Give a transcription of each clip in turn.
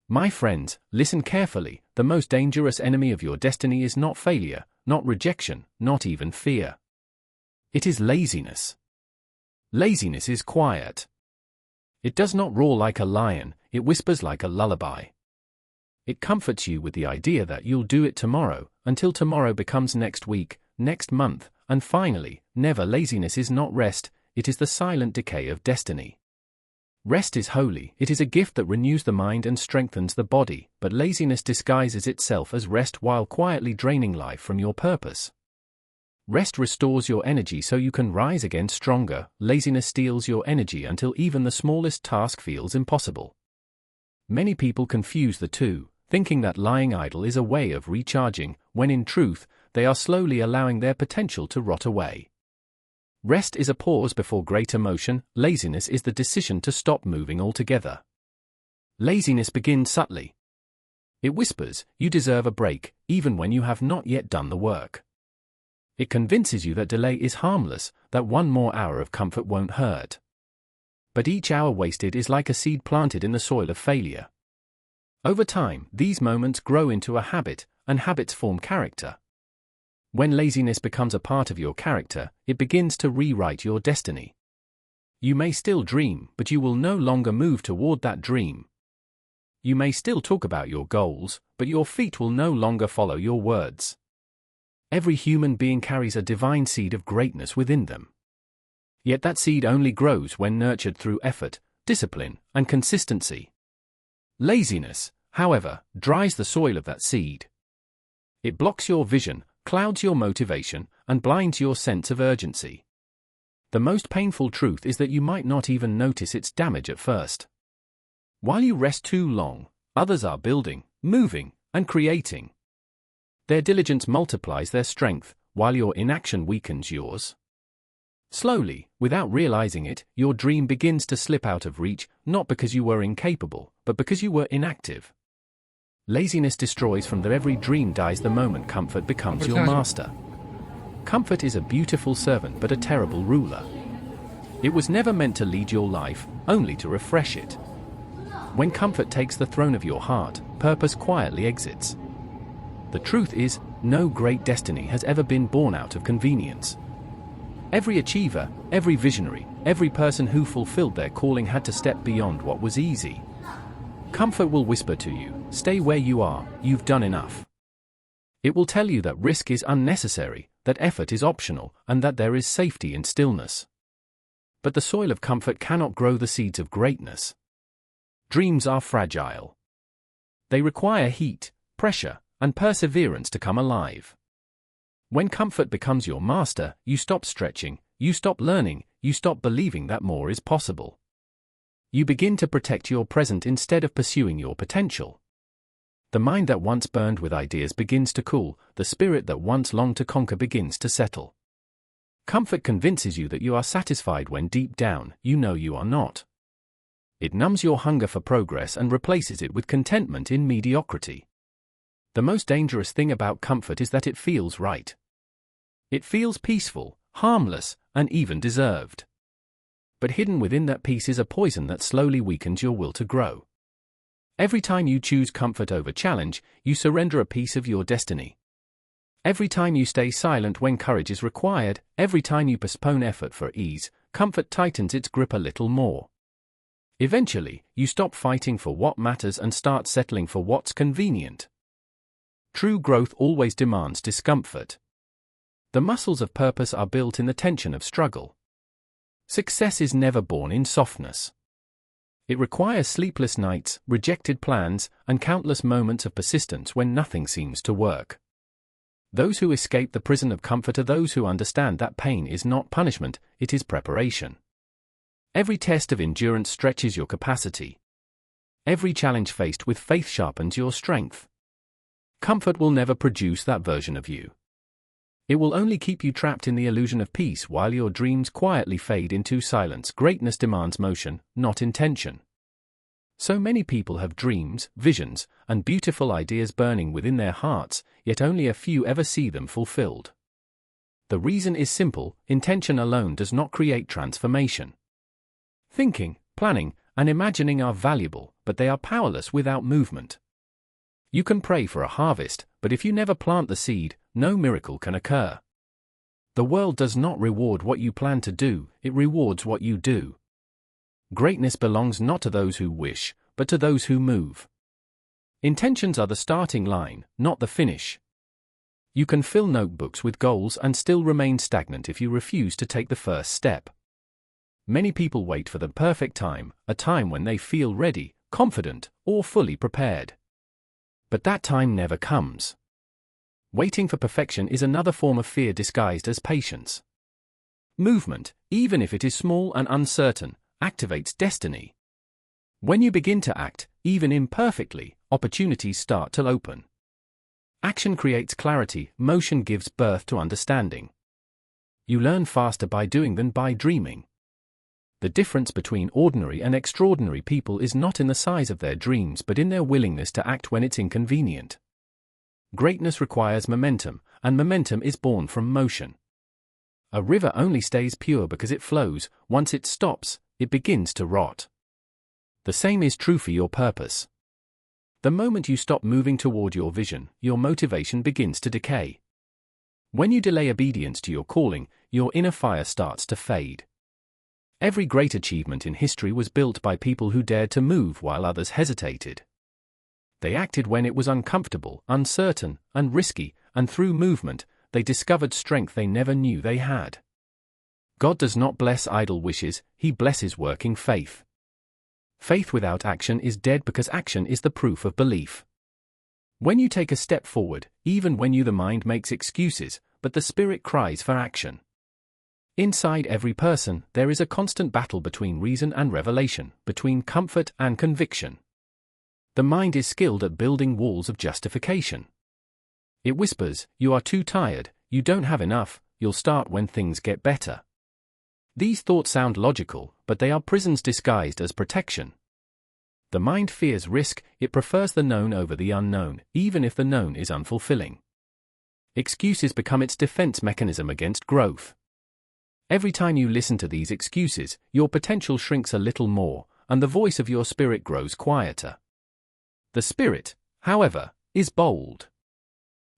My friends, listen carefully. The most dangerous enemy of your destiny is not failure, not rejection, not even fear. It is laziness. Laziness is quiet. It does not roar like a lion, it whispers like a lullaby. It comforts you with the idea that you'll do it tomorrow, until tomorrow becomes next week, next month, and finally, never. Laziness is not rest, it is the silent decay of destiny. Rest is holy, it is a gift that renews the mind and strengthens the body, but laziness disguises itself as rest while quietly draining life from your purpose. Rest restores your energy so you can rise again stronger. Laziness steals your energy until even the smallest task feels impossible. Many people confuse the two, thinking that lying idle is a way of recharging, when in truth, they are slowly allowing their potential to rot away. Rest is a pause before greater motion. Laziness is the decision to stop moving altogether. Laziness begins subtly. It whispers, "You deserve a break," even when you have not yet done the work. It convinces you that delay is harmless, that one more hour of comfort won't hurt. But each hour wasted is like a seed planted in the soil of failure. Over time, these moments grow into a habit, and habits form character. When laziness becomes a part of your character, it begins to rewrite your destiny. You may still dream, but you will no longer move toward that dream. You may still talk about your goals, but your feet will no longer follow your words. Every human being carries a divine seed of greatness within them. Yet that seed only grows when nurtured through effort, discipline, and consistency. Laziness, however, dries the soil of that seed. It blocks your vision, clouds your motivation, and blinds your sense of urgency. The most painful truth is that you might not even notice its damage at first. While you rest too long, others are building, moving, and creating. Their diligence multiplies their strength, while your inaction weakens yours. Slowly, without realizing it, your dream begins to slip out of reach, not because you were incapable, but because you were inactive. Laziness destroys from that every dream dies the moment comfort becomes your master. Comfort is a beautiful servant but a terrible ruler. It was never meant to lead your life, only to refresh it. When comfort takes the throne of your heart, purpose quietly exits. The truth is, no great destiny has ever been born out of convenience. Every achiever, every visionary, every person who fulfilled their calling had to step beyond what was easy. Comfort will whisper to you, "Stay where you are, you've done enough." It will tell you that risk is unnecessary, that effort is optional, and that there is safety in stillness. But the soil of comfort cannot grow the seeds of greatness. Dreams are fragile. They require heat, pressure, and perseverance to come alive. When comfort becomes your master, you stop stretching, you stop learning, you stop believing that more is possible. You begin to protect your present instead of pursuing your potential. The mind that once burned with ideas begins to cool, the spirit that once longed to conquer begins to settle. Comfort convinces you that you are satisfied when deep down, you know you are not. It numbs your hunger for progress and replaces it with contentment in mediocrity. The most dangerous thing about comfort is that it feels right. It feels peaceful, harmless, and even deserved. But hidden within that peace is a poison that slowly weakens your will to grow. Every time you choose comfort over challenge, you surrender a piece of your destiny. Every time you stay silent when courage is required, every time you postpone effort for ease, comfort tightens its grip a little more. Eventually, you stop fighting for what matters and start settling for what's convenient. True growth always demands discomfort. The muscles of purpose are built in the tension of struggle. Success is never born in softness. It requires sleepless nights, rejected plans, and countless moments of persistence when nothing seems to work. Those who escape the prison of comfort are those who understand that pain is not punishment, it is preparation. Every test of endurance stretches your capacity. Every challenge faced with faith sharpens your strength. Comfort will never produce that version of you. It will only keep you trapped in the illusion of peace while your dreams quietly fade into silence. Greatness demands motion, not intention. So many people have dreams, visions, and beautiful ideas burning within their hearts, yet only a few ever see them fulfilled. The reason is simple: intention alone does not create transformation. Thinking, planning, and imagining are valuable, but they are powerless without movement. You can pray for a harvest, but if you never plant the seed, no miracle can occur. The world does not reward what you plan to do, it rewards what you do. Greatness belongs not to those who wish, but to those who move. Intentions are the starting line, not the finish. You can fill notebooks with goals and still remain stagnant if you refuse to take the first step. Many people wait for the perfect time, a time when they feel ready, confident, or fully prepared. But that time never comes. Waiting for perfection is another form of fear disguised as patience. Movement, even if it is small and uncertain, activates destiny. When you begin to act, even imperfectly, opportunities start to open. Action creates clarity, motion gives birth to understanding. You learn faster by doing than by dreaming. The difference between ordinary and extraordinary people is not in the size of their dreams but in their willingness to act when it's inconvenient. Greatness requires momentum, and momentum is born from motion. A river only stays pure because it flows. Once it stops, it begins to rot. The same is true for your purpose. The moment you stop moving toward your vision, your motivation begins to decay. When you delay obedience to your calling, your inner fire starts to fade. Every great achievement in history was built by people who dared to move while others hesitated. They acted when it was uncomfortable, uncertain, and risky, and through movement, they discovered strength they never knew they had. God does not bless idle wishes, He blesses working faith. Faith without action is dead because action is the proof of belief. When you take a step forward, even when the mind makes excuses, but the spirit cries for action. Inside every person, there is a constant battle between reason and revelation, between comfort and conviction. The mind is skilled at building walls of justification. It whispers, "You are too tired, you don't have enough, you'll start when things get better." These thoughts sound logical, but they are prisons disguised as protection. The mind fears risk, it prefers the known over the unknown, even if the known is unfulfilling. Excuses become its defense mechanism against growth. Every time you listen to these excuses, your potential shrinks a little more, and the voice of your spirit grows quieter. The spirit, however, is bold.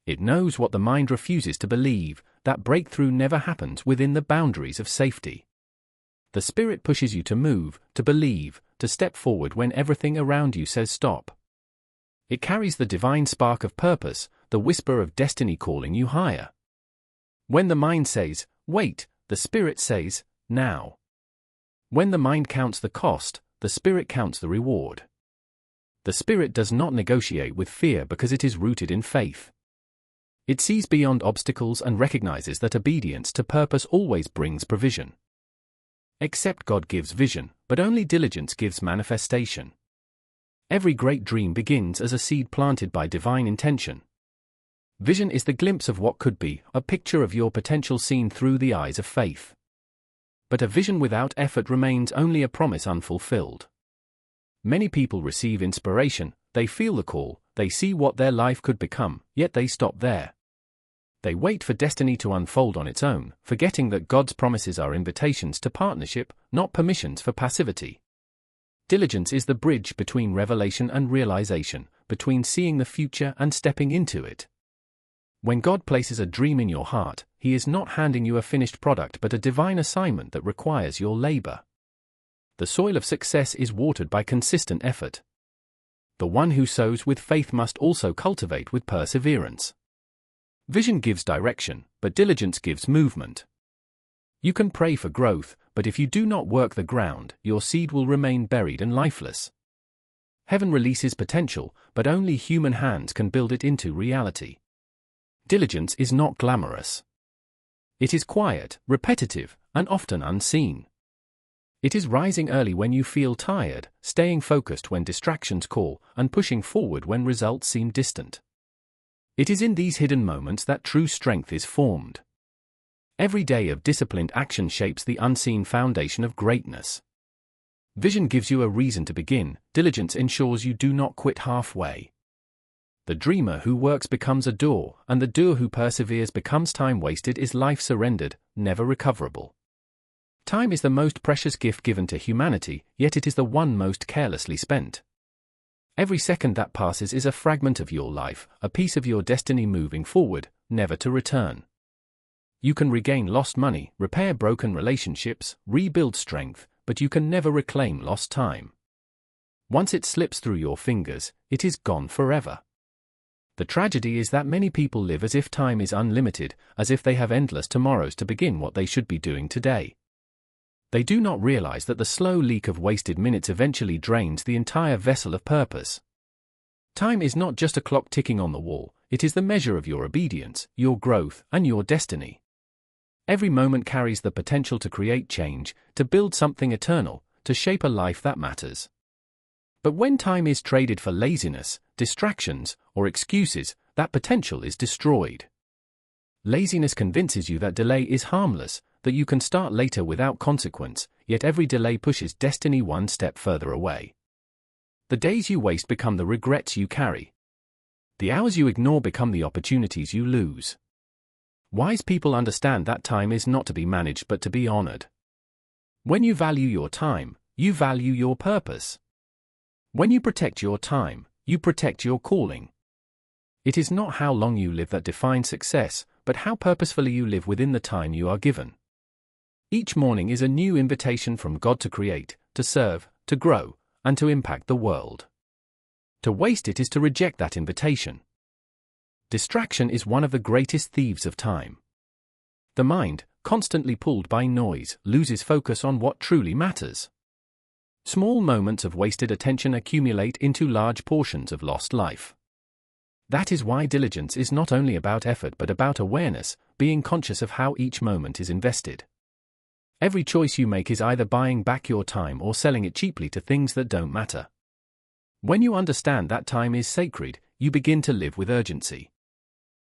It knows what the mind refuses to believe, that breakthrough never happens within the boundaries of safety. The spirit pushes you to move, to believe, to step forward when everything around you says stop. It carries the divine spark of purpose, the whisper of destiny calling you higher. When the mind says, wait, the spirit says, now. When the mind counts the cost, the spirit counts the reward. The spirit does not negotiate with fear because it is rooted in faith. It sees beyond obstacles and recognizes that obedience to purpose always brings provision. Except God gives vision, but only diligence gives manifestation. Every great dream begins as a seed planted by divine intention. Vision is the glimpse of what could be, a picture of your potential seen through the eyes of faith. But a vision without effort remains only a promise unfulfilled. Many people receive inspiration, they feel the call, they see what their life could become, yet they stop there. They wait for destiny to unfold on its own, forgetting that God's promises are invitations to partnership, not permissions for passivity. Diligence is the bridge between revelation and realization, between seeing the future and stepping into it. When God places a dream in your heart, He is not handing you a finished product but a divine assignment that requires your labor. The soil of success is watered by consistent effort. The one who sows with faith must also cultivate with perseverance. Vision gives direction, but diligence gives movement. You can pray for growth, but if you do not work the ground, your seed will remain buried and lifeless. Heaven releases potential, but only human hands can build it into reality. Diligence is not glamorous. It is quiet, repetitive, and often unseen. It is rising early when you feel tired, staying focused when distractions call, and pushing forward when results seem distant. It is in these hidden moments that true strength is formed. Every day of disciplined action shapes the unseen foundation of greatness. Vision gives you a reason to begin, diligence ensures you do not quit halfway. The dreamer who works becomes a doer, and the doer who perseveres becomes time wasted is life surrendered, never recoverable. Time is the most precious gift given to humanity, yet it is the one most carelessly spent. Every second that passes is a fragment of your life, a piece of your destiny moving forward, never to return. You can regain lost money, repair broken relationships, rebuild strength, but you can never reclaim lost time. Once it slips through your fingers, it is gone forever. The tragedy is that many people live as if time is unlimited, as if they have endless tomorrows to begin what they should be doing today. They do not realize that the slow leak of wasted minutes eventually drains the entire vessel of purpose. Time is not just a clock ticking on the wall, it is the measure of your obedience, your growth, and your destiny. Every moment carries the potential to create change, to build something eternal, to shape a life that matters. But when time is traded for laziness, distractions, or excuses, that potential is destroyed. Laziness convinces you that delay is harmless, that you can start later without consequence, yet every delay pushes destiny one step further away. The days you waste become the regrets you carry. The hours you ignore become the opportunities you lose. Wise people understand that time is not to be managed but to be honored. When you value your time, you value your purpose. When you protect your time, you protect your calling. It is not how long you live that defines success, but how purposefully you live within the time you are given. Each morning is a new invitation from God to create, to serve, to grow, and to impact the world. To waste it is to reject that invitation. Distraction is one of the greatest thieves of time. The mind, constantly pulled by noise, loses focus on what truly matters. Small moments of wasted attention accumulate into large portions of lost life. That is why diligence is not only about effort but about awareness, being conscious of how each moment is invested. Every choice you make is either buying back your time or selling it cheaply to things that don't matter. When you understand that time is sacred, you begin to live with urgency.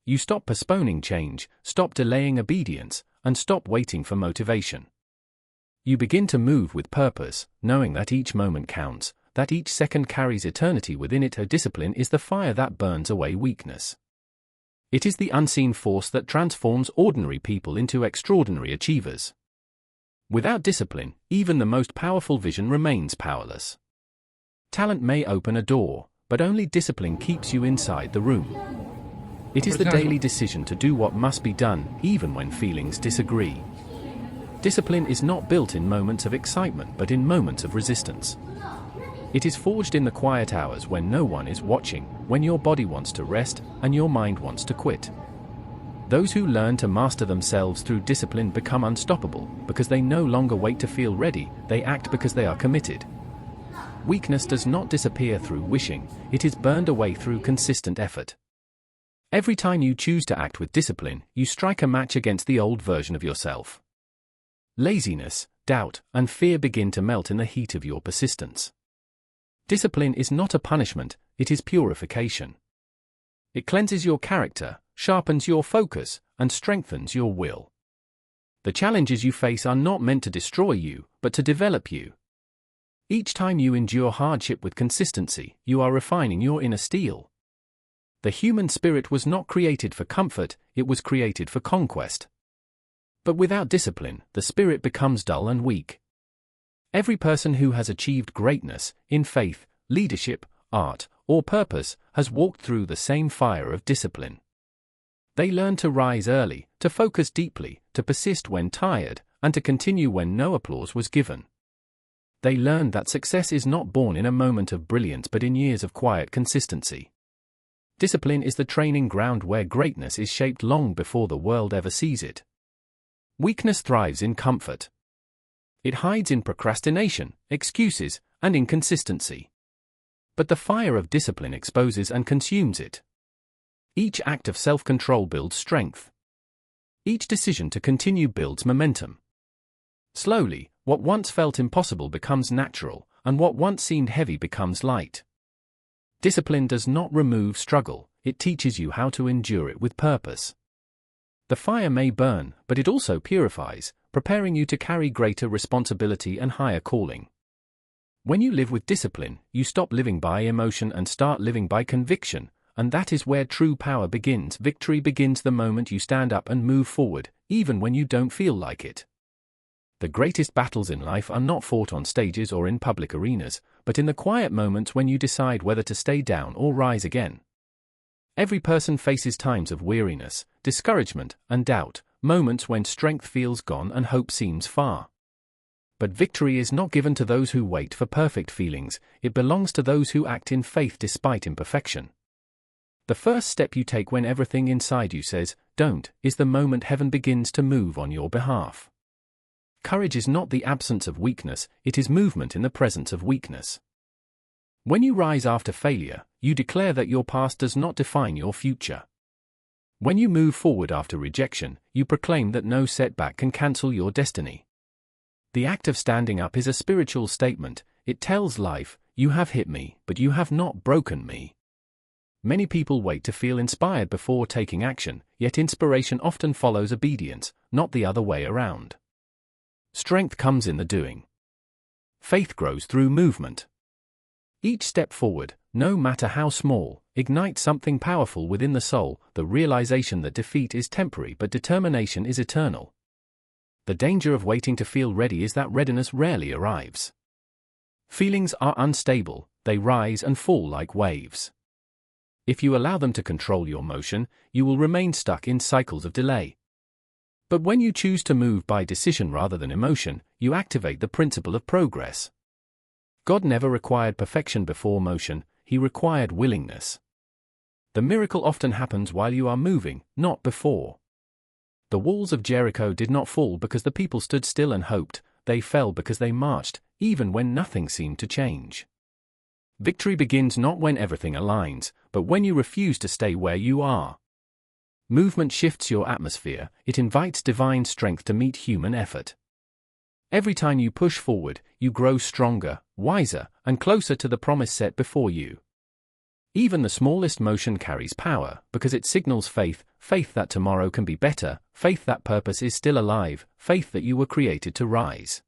You stop postponing change, stop delaying obedience, and stop waiting for motivation. You begin to move with purpose, knowing that each moment counts, that each second carries eternity within it. A discipline is the fire that burns away weakness. It is the unseen force that transforms ordinary people into extraordinary achievers. Without discipline, even the most powerful vision remains powerless. Talent may open a door, but only discipline keeps you inside the room. It is the daily decision to do what must be done, even when feelings disagree. Discipline is not built in moments of excitement but in moments of resistance. It is forged in the quiet hours when no one is watching, when your body wants to rest and your mind wants to quit. Those who learn to master themselves through discipline become unstoppable, because they no longer wait to feel ready, they act because they are committed. Weakness does not disappear through wishing, it is burned away through consistent effort. Every time you choose to act with discipline, you strike a match against the old version of yourself. Laziness, doubt, and fear begin to melt in the heat of your persistence. Discipline is not a punishment, it is purification. It cleanses your character, sharpens your focus, and strengthens your will. The challenges you face are not meant to destroy you, but to develop you. Each time you endure hardship with consistency, you are refining your inner steel. The human spirit was not created for comfort, it was created for conquest. But without discipline, the spirit becomes dull and weak. Every person who has achieved greatness, in faith, leadership, art, or purpose, has walked through the same fire of discipline. They learned to rise early, to focus deeply, to persist when tired, and to continue when no applause was given. They learned that success is not born in a moment of brilliance but in years of quiet consistency. Discipline is the training ground where greatness is shaped long before the world ever sees it. Weakness thrives in comfort. It hides in procrastination, excuses, and inconsistency. But the fire of discipline exposes and consumes it. Each act of self-control builds strength. Each decision to continue builds momentum. Slowly, what once felt impossible becomes natural, and what once seemed heavy becomes light. Discipline does not remove struggle, it teaches you how to endure it with purpose. The fire may burn, but it also purifies, preparing you to carry greater responsibility and higher calling. When you live with discipline, you stop living by emotion and start living by conviction, and that is where true power begins. Victory begins the moment you stand up and move forward, even when you don't feel like it. The greatest battles in life are not fought on stages or in public arenas, but in the quiet moments when you decide whether to stay down or rise again. Every person faces times of weariness, discouragement, and doubt, moments when strength feels gone and hope seems far. But victory is not given to those who wait for perfect feelings, it belongs to those who act in faith despite imperfection. The first step you take when everything inside you says, "Don't," is the moment heaven begins to move on your behalf. Courage is not the absence of weakness, it is movement in the presence of weakness. When you rise after failure, you declare that your past does not define your future. When you move forward after rejection, you proclaim that no setback can cancel your destiny. The act of standing up is a spiritual statement. It tells life, "You have hit me, but you have not broken me." Many people wait to feel inspired before taking action, yet inspiration often follows obedience, not the other way around. Strength comes in the doing. Faith grows through movement. Each step forward, no matter how small, ignites something powerful within the soul, the realization that defeat is temporary but determination is eternal. The danger of waiting to feel ready is that readiness rarely arrives. Feelings are unstable, they rise and fall like waves. If you allow them to control your motion, you will remain stuck in cycles of delay. But when you choose to move by decision rather than emotion, you activate the principle of progress. God never required perfection before motion, He required willingness. The miracle often happens while you are moving, not before. The walls of Jericho did not fall because the people stood still and hoped, they fell because they marched, even when nothing seemed to change. Victory begins not when everything aligns, but when you refuse to stay where you are. Movement shifts your atmosphere, it invites divine strength to meet human effort. Every time you push forward, you grow stronger, wiser, and closer to the promise set before you. Even the smallest motion carries power, because it signals faith, faith that tomorrow can be better, faith that purpose is still alive, faith that you were created to rise.